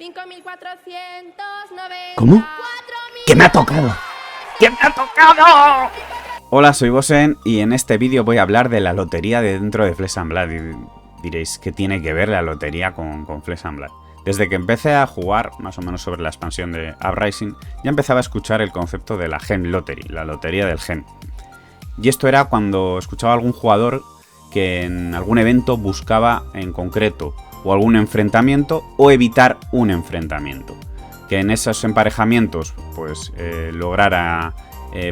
5.490. ¿Cómo? ¿Qué me ha tocado? ¿Qué me ha tocado? Hola, soy Bosen y en este vídeo voy a hablar de la lotería de dentro de Flesh and Blood. Y diréis, ¿qué tiene que ver la lotería con Flesh and Blood? Desde que empecé a jugar, más o menos sobre la expansión de Uprising, ya empezaba a escuchar el concepto de la Gem Lottery, la lotería del Gem. Y esto era cuando escuchaba a algún jugador que en algún evento buscaba en concreto o algún enfrentamiento o evitar un enfrentamiento. Que en esos emparejamientos pues lograra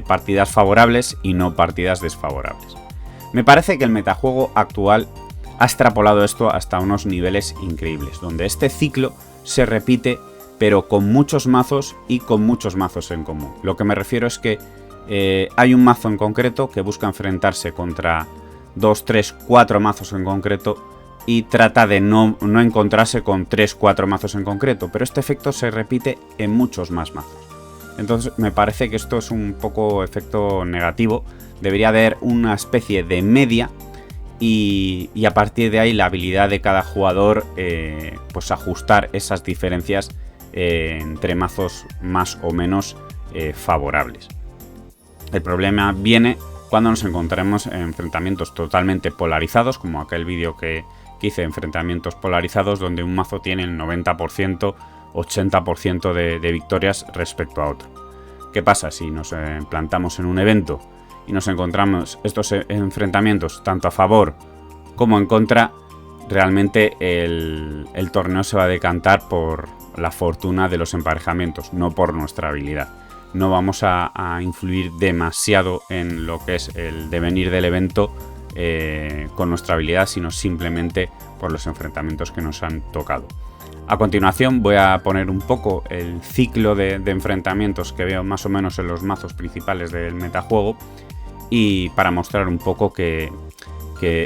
partidas favorables y no partidas desfavorables. Me parece que el metajuego actual ha extrapolado esto hasta unos niveles increíbles, donde este ciclo se repite pero con muchos mazos y con muchos mazos en común. Lo que me refiero es que hay un mazo en concreto que busca enfrentarse contra 2, 3, 4 mazos en concreto y trata de no encontrarse con 3, 4 mazos en concreto, pero este efecto se repite en muchos más mazos. Entonces me parece que esto es un poco efecto negativo, debería haber una especie de media y a partir de ahí la habilidad de cada jugador pues ajustar esas diferencias entre mazos más o menos favorables. El problema viene cuando nos encontremos en enfrentamientos totalmente polarizados, como aquel vídeo que hice, enfrentamientos polarizados, donde un mazo tiene el 90%, 80% de victorias respecto a otro. ¿Qué pasa si nos plantamos en un evento y nos encontramos estos enfrentamientos tanto a favor como en contra? Realmente el torneo se va a decantar por la fortuna de los emparejamientos, no por nuestra habilidad. No vamos a influir demasiado en lo que es el devenir del evento con nuestra habilidad, sino simplemente por los enfrentamientos que nos han tocado. A continuación voy a poner un poco el ciclo de enfrentamientos que veo más o menos en los mazos principales del metajuego y para mostrar un poco que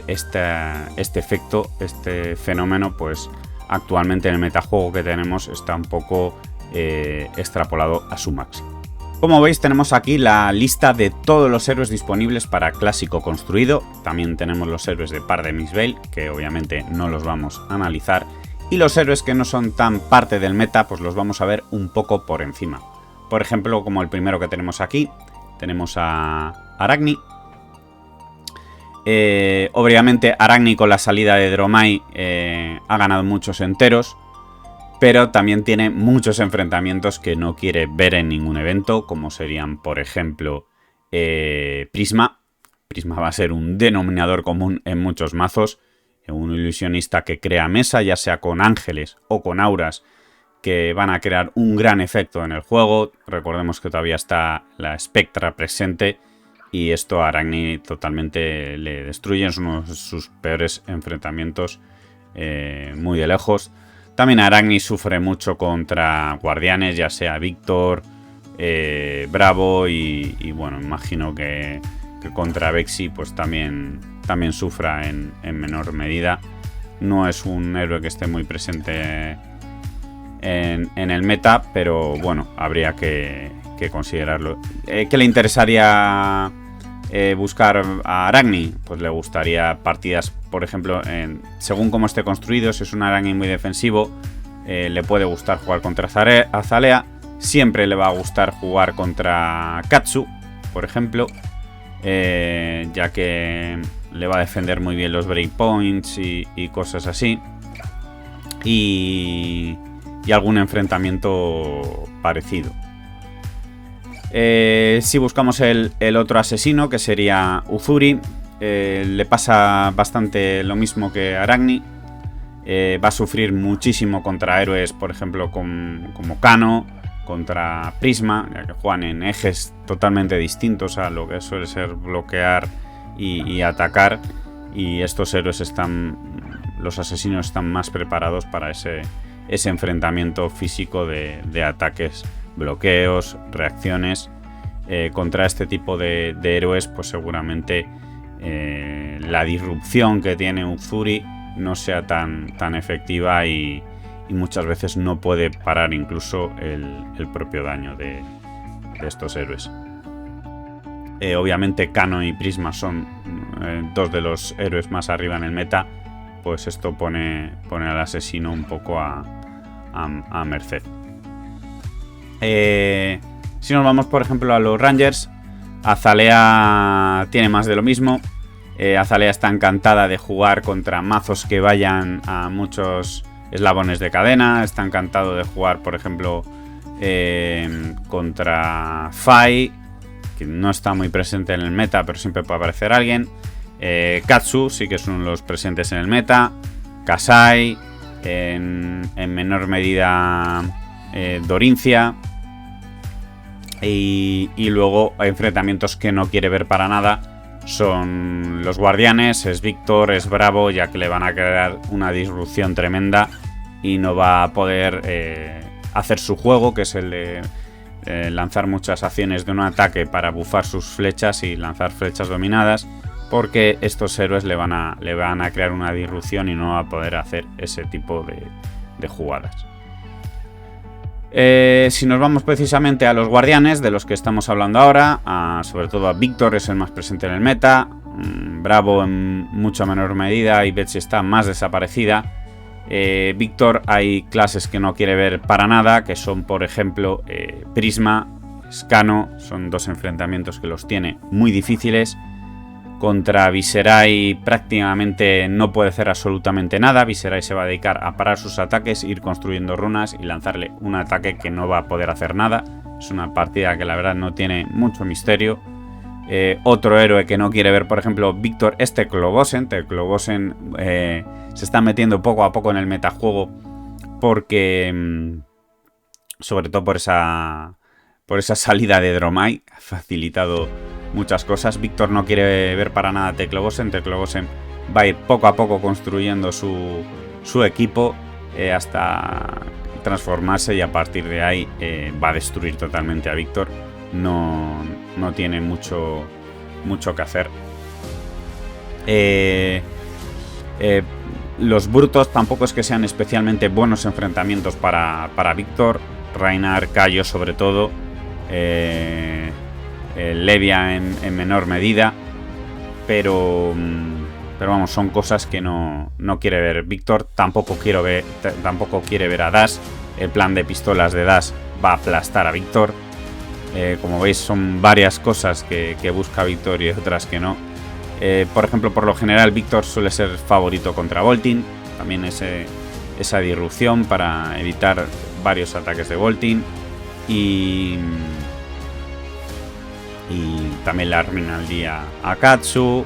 este efecto, este fenómeno, pues actualmente en el metajuego que tenemos está un poco extrapolado a su máximo. Como veis, tenemos aquí la lista de todos los héroes disponibles para clásico construido. También tenemos los héroes de par de Mixed Veil, que obviamente no los vamos a analizar. Y los héroes que no son tan parte del meta, pues los vamos a ver un poco por encima. Por ejemplo, como el primero que tenemos aquí, tenemos a Aragni. Obviamente Aragni con la salida de Dromai ha ganado muchos enteros, pero también tiene muchos enfrentamientos que no quiere ver en ningún evento, como serían, por ejemplo, Prisma. Prisma va a ser un denominador común en muchos mazos. Un ilusionista que crea mesa, ya sea con ángeles o con auras, que van a crear un gran efecto en el juego. Recordemos que todavía está la Spectra presente y esto a Aragni totalmente le destruye. Es uno de sus peores enfrentamientos muy de lejos. También Aragni sufre mucho contra guardianes, ya sea Víctor, Bravo y bueno, imagino que contra Vexi pues también sufra en menor medida. No es un héroe que esté muy presente en el meta, pero bueno, habría que considerarlo. ¿Qué le interesaría buscar a Aragni? Pues le gustaría partidas, por ejemplo, según cómo esté construido. Si es un Aragni muy defensivo, le puede gustar jugar contra Azalea. Siempre le va a gustar jugar contra Katsu, por ejemplo, ya que le va a defender muy bien los breakpoints y cosas así. Y algún enfrentamiento parecido. Si buscamos el otro asesino, que sería Uzuri, le pasa bastante lo mismo que Aragni. Va a sufrir muchísimo contra héroes, por ejemplo, como Kano, contra Prisma, ya que juegan en ejes totalmente distintos a lo que suele ser bloquear y atacar. Y estos héroes los asesinos están más preparados para ese enfrentamiento físico de ataques, bloqueos, reacciones. Contra este tipo de héroes, pues seguramente la disrupción que tiene Uzuri no sea tan efectiva y muchas veces no puede parar incluso el propio daño de estos héroes. Obviamente Kano y Prisma son dos de los héroes más arriba en el meta, pues esto pone al asesino un poco a a merced. Si nos vamos, por ejemplo, a los Rangers, Azalea tiene más de lo mismo. Azalea está encantada de jugar contra mazos que vayan a muchos eslabones de cadena. Está encantado de jugar, por ejemplo, contra Fai, que no está muy presente en el meta, pero siempre puede aparecer alguien. Katsu sí que es uno de los presentes en el meta. Kasai, en menor medida Dorinthia. Y luego hay enfrentamientos que no quiere ver para nada. Son los guardianes, es Víctor, es Bravo, ya que le van a crear una disrupción tremenda y no va a poder hacer su juego, que es el de lanzar muchas acciones de un ataque para bufar sus flechas y lanzar flechas dominadas, porque estos héroes le van a crear una disrupción y no va a poder hacer ese tipo de jugadas. Si nos vamos precisamente a los guardianes, de los que estamos hablando ahora, sobre todo a Víctor es el más presente en el meta, Bravo en mucha menor medida y Betsy está más desaparecida. Víctor hay clases que no quiere ver para nada, que son por ejemplo Prisma, Scano, son dos enfrentamientos que los tiene muy difíciles. Contra Viserai prácticamente no puede hacer absolutamente nada. Viserai se va a dedicar a parar sus ataques, ir construyendo runas y lanzarle un ataque que no va a poder hacer nada. Es una partida que la verdad no tiene mucho misterio. Otro héroe que no quiere ver, por ejemplo, Víctor es Teclobosen. Teclobosen se está metiendo poco a poco en el metajuego porque, sobre todo por esa salida de Dromai, ha facilitado muchas cosas. Víctor no quiere ver para nada a Teclobosen. Teclobosen va a ir poco a poco construyendo su equipo hasta transformarse y a partir de ahí va a destruir totalmente a Víctor. No tiene mucho que hacer. Los brutos tampoco es que sean especialmente buenos enfrentamientos para Víctor. Reinhardt, Cayo sobre todo. Levia en menor medida, pero vamos, son cosas que no quiere ver Víctor. Tampoco quiere ver a Dash. El plan de pistolas de Dash va a aplastar a Víctor. Como veis, son varias cosas que busca Víctor y otras que no. Por ejemplo, por lo general Víctor suele ser favorito contra Voltin. También esa disrupción para evitar varios ataques de Voltin. Y también le arruina el día a Katsu.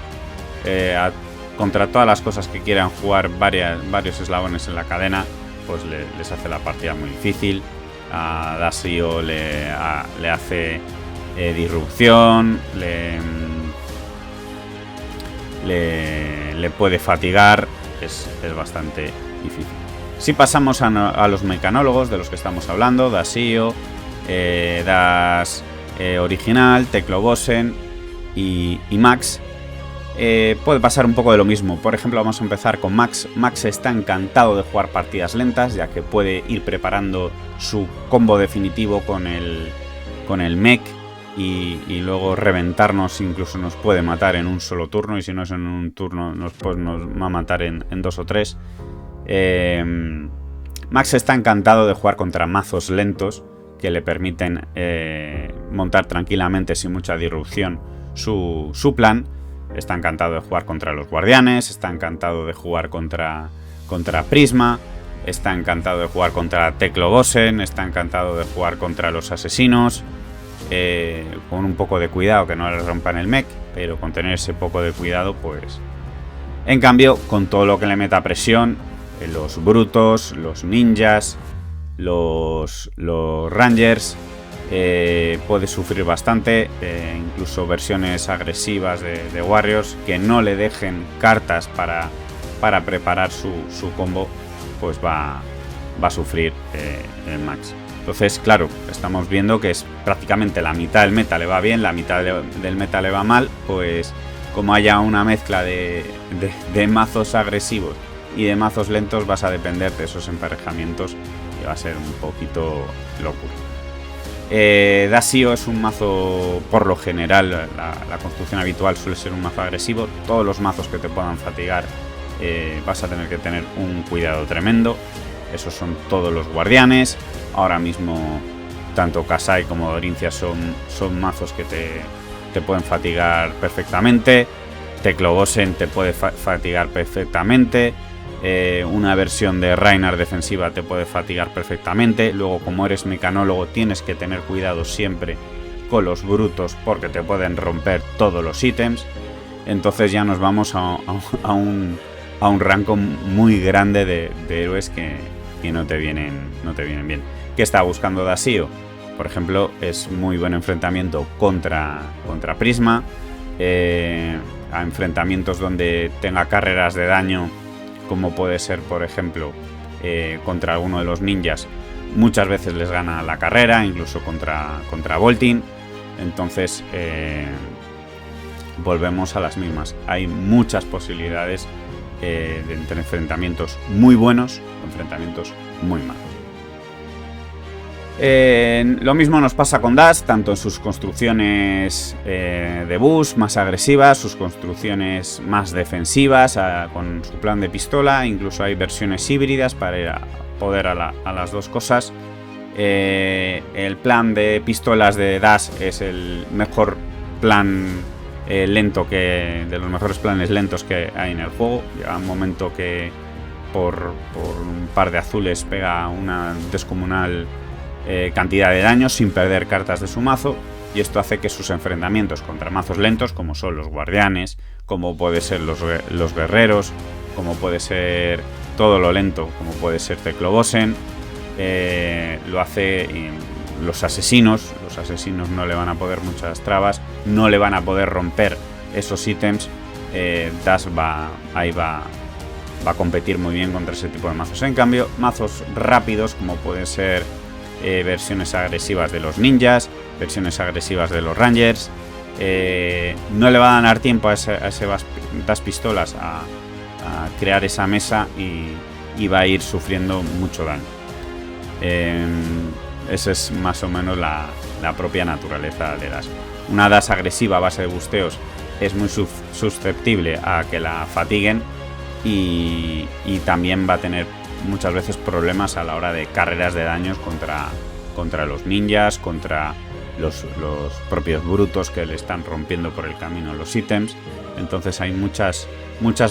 Contra todas las cosas que quieran jugar varios eslabones en la cadena, pues les hace la partida muy difícil. A Dasio le hace disrupción, le puede fatigar, es bastante difícil. Si pasamos a los mecanólogos de los que estamos hablando, Dasio, Das original, Teclobosen y Max, puede pasar un poco de lo mismo. Por ejemplo, vamos a empezar con Max. Max está encantado de jugar partidas lentas, ya que puede ir preparando su combo definitivo con el mech y luego reventarnos. Incluso nos puede matar en un solo turno, y si no es en un turno nos va a matar en 2 o 3. Max está encantado de jugar contra mazos lentos que le permiten montar tranquilamente sin mucha disrupción su plan. Está encantado de jugar contra los guardianes, está encantado de jugar contra Prisma, está encantado de jugar contra Teclobosen, está encantado de jugar contra los asesinos, con un poco de cuidado que no le rompan el mech, pero con tener ese poco de cuidado, pues... En cambio, con todo lo que le meta presión, los brutos, los ninjas, los Rangers, puede sufrir bastante. Incluso versiones agresivas de Warriors que no le dejen cartas para preparar su combo, pues va a sufrir el Max. Entonces, claro, estamos viendo que es prácticamente la mitad del meta le va bien, la mitad del meta le va mal. Pues como haya una mezcla de mazos agresivos y de mazos lentos, vas a depender de esos emparejamientos y va a ser un poquito locura. Dasio es un mazo, por lo general, la construcción habitual suele ser un mazo agresivo. Todos los mazos que te puedan fatigar vas a tener que tener un cuidado tremendo. Esos son todos los guardianes. Ahora mismo tanto Kasai como Dorincia son mazos que te pueden fatigar perfectamente. Teclobosen te puede fatigar perfectamente. Una versión de Reinhardt defensiva te puede fatigar perfectamente. Luego, como eres mecanólogo, tienes que tener cuidado siempre con los brutos porque te pueden romper todos los ítems. Entonces ya nos vamos a un rango muy grande de héroes que no te vienen bien. ¿Qué está buscando Dasio? Por ejemplo, es muy buen enfrentamiento contra Prisma. A enfrentamientos donde tenga carreras de daño, como puede ser, por ejemplo, contra alguno de los ninjas. Muchas veces les gana la carrera, incluso contra Voltin. Entonces volvemos a las mismas. Hay muchas posibilidades entre enfrentamientos muy buenos o enfrentamientos muy malos. Lo mismo nos pasa con Dash, tanto en sus construcciones de bus más agresivas, sus construcciones más defensivas, con su plan de pistola. Incluso hay versiones híbridas para ir a poder a las dos cosas. El plan de pistolas de Dash es el mejor plan lento, de los mejores planes lentos que hay en el juego. Llega un momento que por un par de azules pega una descomunal cantidad de daño sin perder cartas de su mazo, y esto hace que sus enfrentamientos contra mazos lentos, como son los guardianes, como puede ser los guerreros, como puede ser todo lo lento, como puede ser Teclobosen, lo hace los asesinos no le van a poder muchas trabas, no le van a poder romper esos ítems. Dash va a competir muy bien contra ese tipo de mazos. En cambio, mazos rápidos, como pueden ser versiones agresivas de los ninjas, versiones agresivas de los rangers, no le va a dar tiempo a ese das pistolas a crear esa mesa y va a ir sufriendo mucho daño. Esa es más o menos la propia naturaleza de Dash. Una Dash agresiva a base de busteos es muy susceptible a que la fatiguen, y también va a tener muchas veces problemas a la hora de carreras de daños contra los ninjas, contra los propios brutos que le están rompiendo por el camino los ítems. Entonces hay muchas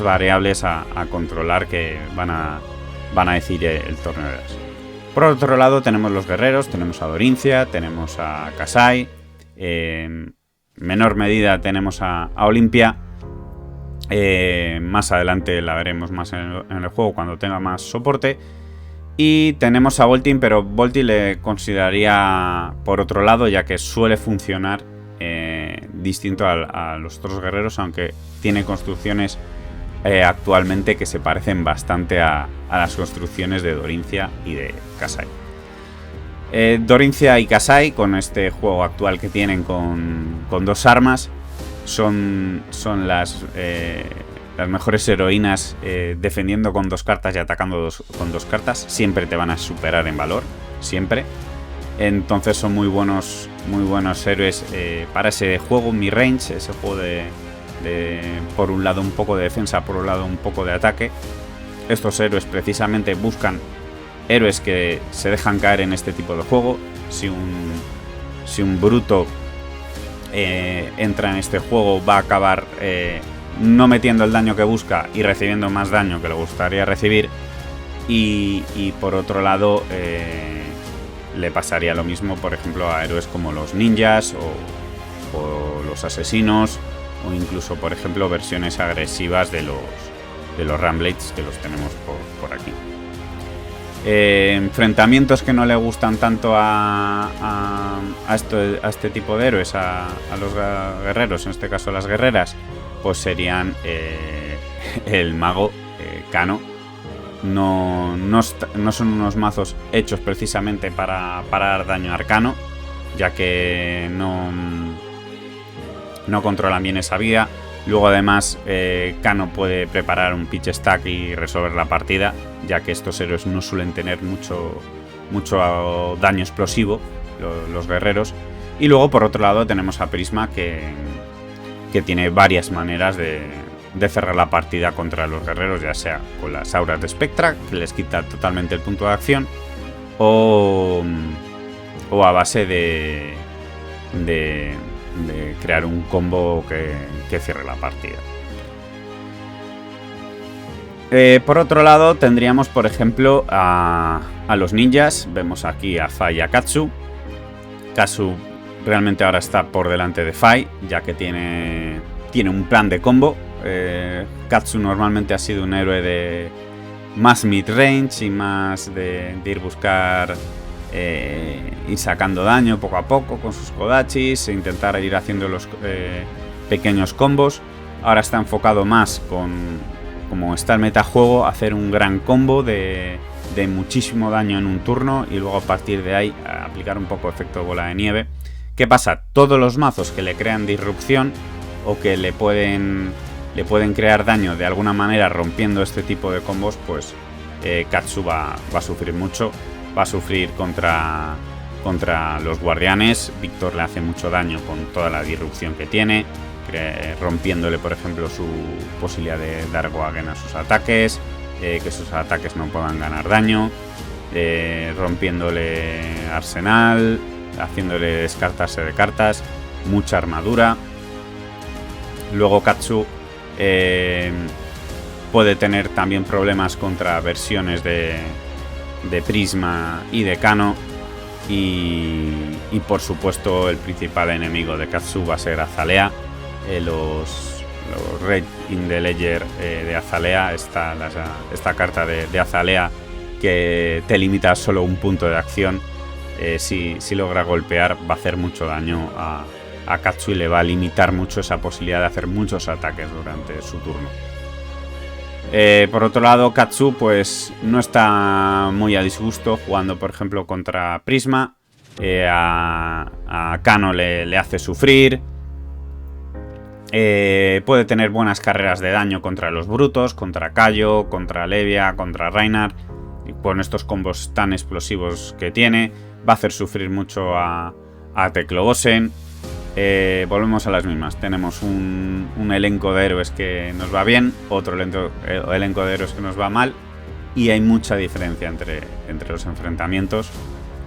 variables a controlar que van a decidir el torneo de Dash. Por otro lado tenemos los guerreros, tenemos a Dorincia, tenemos a Kasai, en menor medida tenemos a Olimpia. Más adelante la veremos más en el juego cuando tenga más soporte. Y tenemos a Voltin, pero Voltin le consideraría por otro lado, ya que suele funcionar distinto a los otros guerreros, aunque tiene construcciones actualmente que se parecen bastante a las construcciones de Dorincia y de Kasai. Dorincia y Kasai, con este juego actual que tienen con dos armas, son las mejores heroínas defendiendo con dos cartas y atacando con dos cartas. Siempre te van a superar en valor, siempre. Entonces son muy buenos héroes para ese juego mid-range, ese juego de por un lado un poco de defensa, por un lado un poco de ataque. Estos héroes precisamente buscan héroes que se dejan caer en este tipo de juego. Si un bruto entra en este juego, va a acabar no metiendo el daño que busca y recibiendo más daño que le gustaría recibir, y por otro lado le pasaría lo mismo, por ejemplo, a héroes como los ninjas o los asesinos, o incluso, por ejemplo, versiones agresivas de los Ramblades, que los tenemos por aquí. Enfrentamientos que no le gustan tanto a este tipo de héroes, a los guerreros, en este caso las guerreras, pues serían el mago Kano. No son unos mazos hechos precisamente para dar daño arcano, ya que no controlan bien esa vida. Luego además Kano puede preparar un pitch stack y resolver la partida, ya que estos héroes no suelen tener mucho daño explosivo, los guerreros. Y luego por otro lado tenemos a Prisma, que tiene varias maneras de de cerrar la partida contra los guerreros, ya sea con las auras de Spectra, que les quita totalmente el punto de acción, o a base de crear un combo que cierre la partida. Por otro lado tendríamos, por ejemplo, a los ninjas. Vemos aquí a Fai y a Katsu. Katsu realmente ahora está por delante de Fai, ya que tiene un plan de combo. Katsu normalmente ha sido un héroe de más mid-range y más de ir buscar y sacando daño poco a poco con sus kodachis e intentar ir haciendo los pequeños combos. Ahora está enfocado más como está el metajuego, hacer un gran combo de muchísimo daño en un turno y luego a partir de ahí aplicar un poco efecto bola de nieve. ¿Qué pasa? Todos los mazos que le crean disrupción o que le pueden crear daño de alguna manera rompiendo este tipo de combos, pues Katsu va a sufrir mucho. Va a sufrir contra los guardianes. Víctor le hace mucho daño con toda la disrupción que tiene, rompiéndole por ejemplo su posibilidad de dar Goagen a sus ataques, que sus ataques no puedan ganar daño, rompiéndole arsenal, haciéndole descartarse de cartas, mucha armadura. Luego Katsu puede tener también problemas contra versiones de Prisma y de Kano, y por supuesto el principal enemigo de Katsu va a ser Azalea. Los Red in the Ledger de Azalea, esta carta de Azalea que te limita a solo un punto de acción. Si logra golpear va a hacer mucho daño a Katsu y le va a limitar mucho esa posibilidad de hacer muchos ataques durante su turno. Por otro lado, Katsu pues no está muy a disgusto jugando por ejemplo contra Prisma. A Kano le hace sufrir. Puede tener buenas carreras de daño contra los brutos, contra Kaio, contra Levia, contra Reinhardt. Y con estos combos tan explosivos que tiene, va a hacer sufrir mucho a Teklobosen. Volvemos a las mismas. Tenemos un elenco de héroes que nos va bien, otro elenco de héroes que nos va mal, y hay mucha diferencia entre los enfrentamientos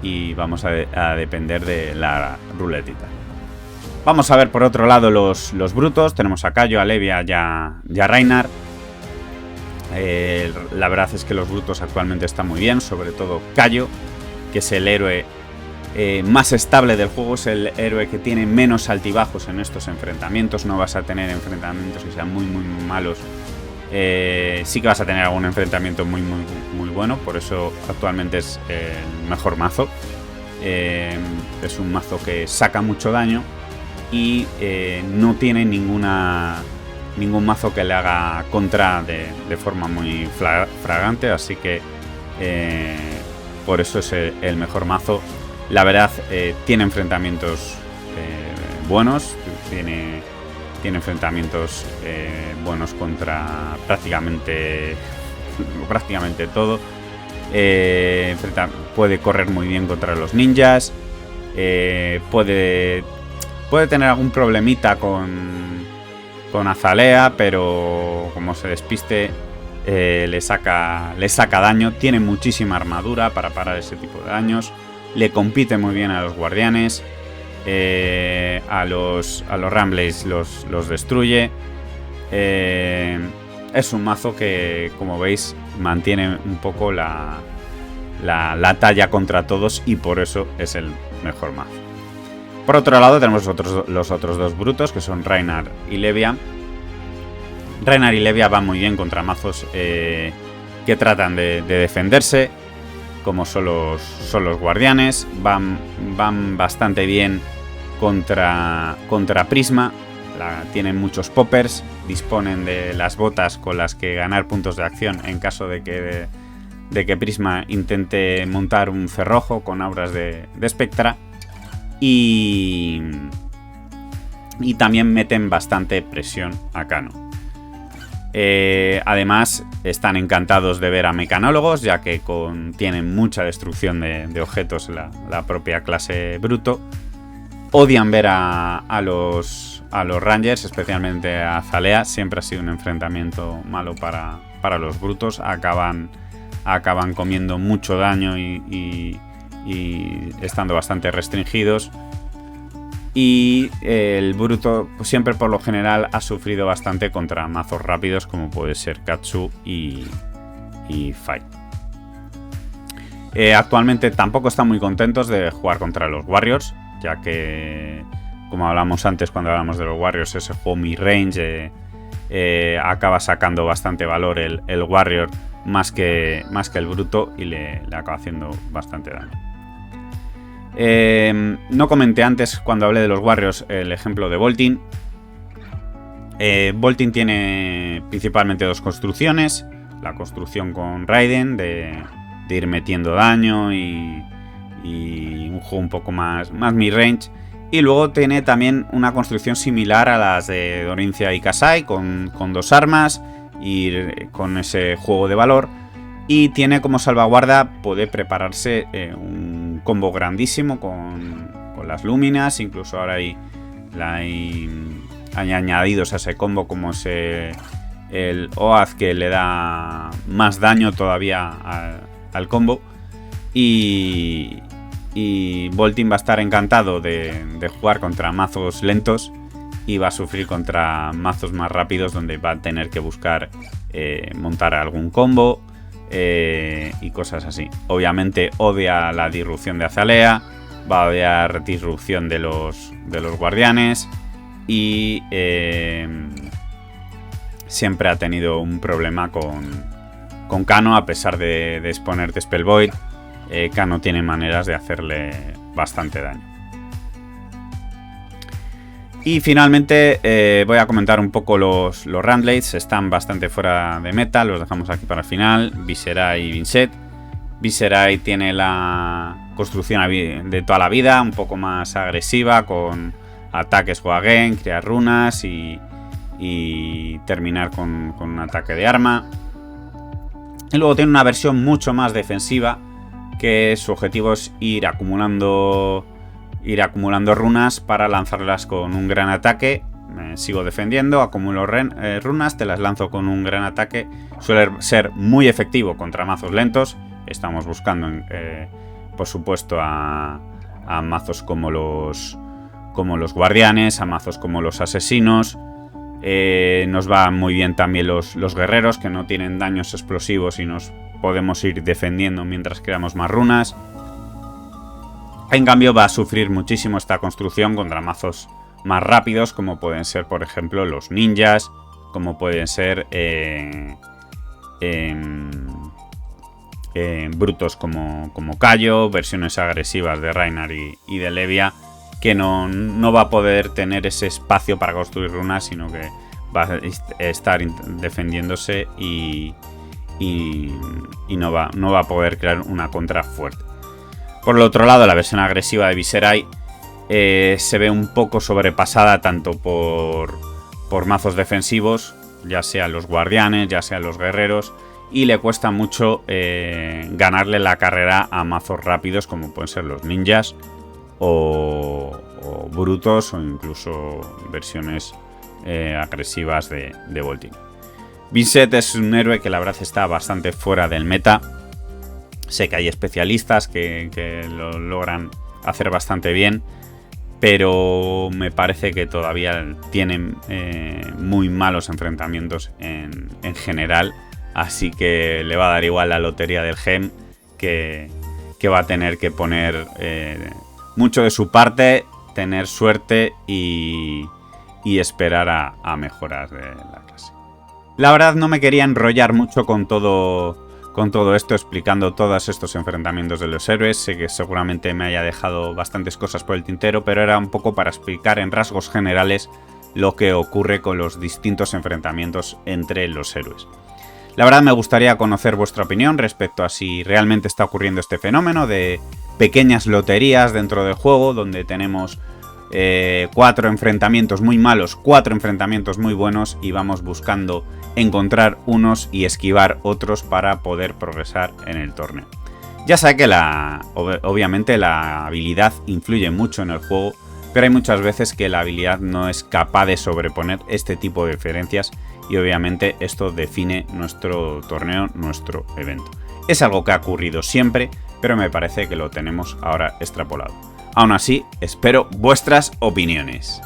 y vamos a depender de la ruletita. Vamos a ver por otro lado los brutos. Tenemos a Kaio, a Levia y a Reinhardt. La verdad es que los brutos actualmente están muy bien, sobre todo Kaio, que es el héroe más estable del juego, es el héroe que tiene menos altibajos en estos enfrentamientos. No vas a tener enfrentamientos que sean muy malos. Sí que vas a tener algún enfrentamiento muy bueno, por eso actualmente es el mejor mazo. Es un mazo que saca mucho daño y no tiene ningún mazo que le haga contra de forma muy fragante, así que por eso es el mejor mazo. La verdad, tiene enfrentamientos buenos, tiene enfrentamientos buenos contra prácticamente todo. Puede correr muy bien contra los ninjas, puede tener algún problemita con Azalea, pero como se despiste le saca daño. Tiene muchísima armadura para parar ese tipo de daños. Le compite muy bien a los guardianes. A los Ramblers los destruye. Es un mazo que, como veis, mantiene un poco la talla contra todos y por eso es el mejor mazo. Por otro lado tenemos los otros dos brutos, que son Reinhardt y Levia. Reinhardt y Levia van muy bien contra mazos que tratan de defenderse, como son los guardianes. Van bastante bien contra Prisma. Tienen muchos poppers, disponen de las botas con las que ganar puntos de acción en caso de que Prisma intente montar un cerrojo con auras de Spectra. Y también meten bastante presión a Kano. Además están encantados de ver a mecanólogos, ya que tienen mucha destrucción de objetos la propia clase bruto. Odian ver a los a los Rangers, especialmente a Azalea. Siempre ha sido un enfrentamiento malo para los brutos. Acaban comiendo mucho daño y estando bastante restringidos. Y el bruto pues, siempre por lo general ha sufrido bastante contra mazos rápidos como puede ser Katsu y Fai. Actualmente tampoco están muy contentos de jugar contra los Warriors, ya que, como hablamos antes cuando hablamos de los Warriors, ese juego mid-range acaba sacando bastante valor el Warrior más que el bruto y le acaba haciendo bastante daño. No comenté antes cuando hablé de los Warriors el ejemplo de Boltyn. Boltyn tiene principalmente dos construcciones. La construcción con Raiden de ir metiendo daño y un juego un poco más mid-range. Y luego tiene también una construcción similar a las de Dorinthia y Kasai con dos armas y con ese juego de valor. Y tiene como salvaguarda poder prepararse un combo grandísimo con las Lúminas. Incluso ahora hay añadidos a ese combo como el Oath, que le da más daño todavía al combo. Y Boltyn va a estar encantado de jugar contra mazos lentos y va a sufrir contra mazos más rápidos, donde va a tener que buscar montar algún combo y cosas así. Obviamente odia la disrupción de Azalea, va a odiar disrupción de los guardianes y siempre ha tenido un problema con Kano, a pesar de exponer de Spell Void. Kano tiene maneras de hacerle bastante daño. Y finalmente voy a comentar un poco los Randblades. Están bastante fuera de meta, los dejamos aquí para el final. Viserai y Vincent. Viserai tiene la construcción de toda la vida, un poco más agresiva, con ataques Wagen, crear runas y terminar con un ataque de arma. Y luego tiene una versión mucho más defensiva, que su objetivo es ir acumulando runas para lanzarlas con un gran ataque. Sigo defendiendo, acumulo runas, te las lanzo con un gran ataque. Suele ser muy efectivo contra mazos lentos. Estamos buscando, por supuesto, a mazos como los guardianes, a mazos como los asesinos. Nos va muy bien también los guerreros, que no tienen daños explosivos y nos podemos ir defendiendo mientras creamos más runas. En cambio va a sufrir muchísimo esta construcción contra mazos más rápidos, como pueden ser, por ejemplo, los ninjas, como pueden ser brutos como Kayo, versiones agresivas de Reinhardt y de Levia, que no va a poder tener ese espacio para construir runas, sino que va a estar defendiéndose y no va a poder crear una contra fuerte. Por el otro lado, la versión agresiva de Viserai se ve un poco sobrepasada tanto por mazos defensivos, ya sean los guardianes, ya sean los guerreros, y le cuesta mucho ganarle la carrera a mazos rápidos como pueden ser los ninjas o brutos, o incluso versiones agresivas de Boltyn. Vincent es un héroe que la verdad está bastante fuera del meta. Sé que hay especialistas que lo logran hacer bastante bien, pero me parece que todavía tienen muy malos enfrentamientos en general. Así que le va a dar igual la lotería del gem, que va a tener que poner mucho de su parte, tener suerte y esperar a mejoras de la clase. La verdad no me quería enrollar mucho con todo esto, explicando todos estos enfrentamientos de los héroes. Sé que seguramente me haya dejado bastantes cosas por el tintero, pero era un poco para explicar en rasgos generales lo que ocurre con los distintos enfrentamientos entre los héroes. La verdad me gustaría conocer vuestra opinión respecto a si realmente está ocurriendo este fenómeno de pequeñas loterías dentro del juego, donde tenemos 4 enfrentamientos muy malos, 4 enfrentamientos muy buenos, y vamos buscando encontrar unos y esquivar otros para poder progresar en el torneo. Ya sé que obviamente la habilidad influye mucho en el juego, pero hay muchas veces que la habilidad no es capaz de sobreponer este tipo de diferencias y obviamente esto define nuestro torneo, nuestro evento. Es algo que ha ocurrido siempre, pero me parece que lo tenemos ahora extrapolado. Aún así, espero vuestras opiniones.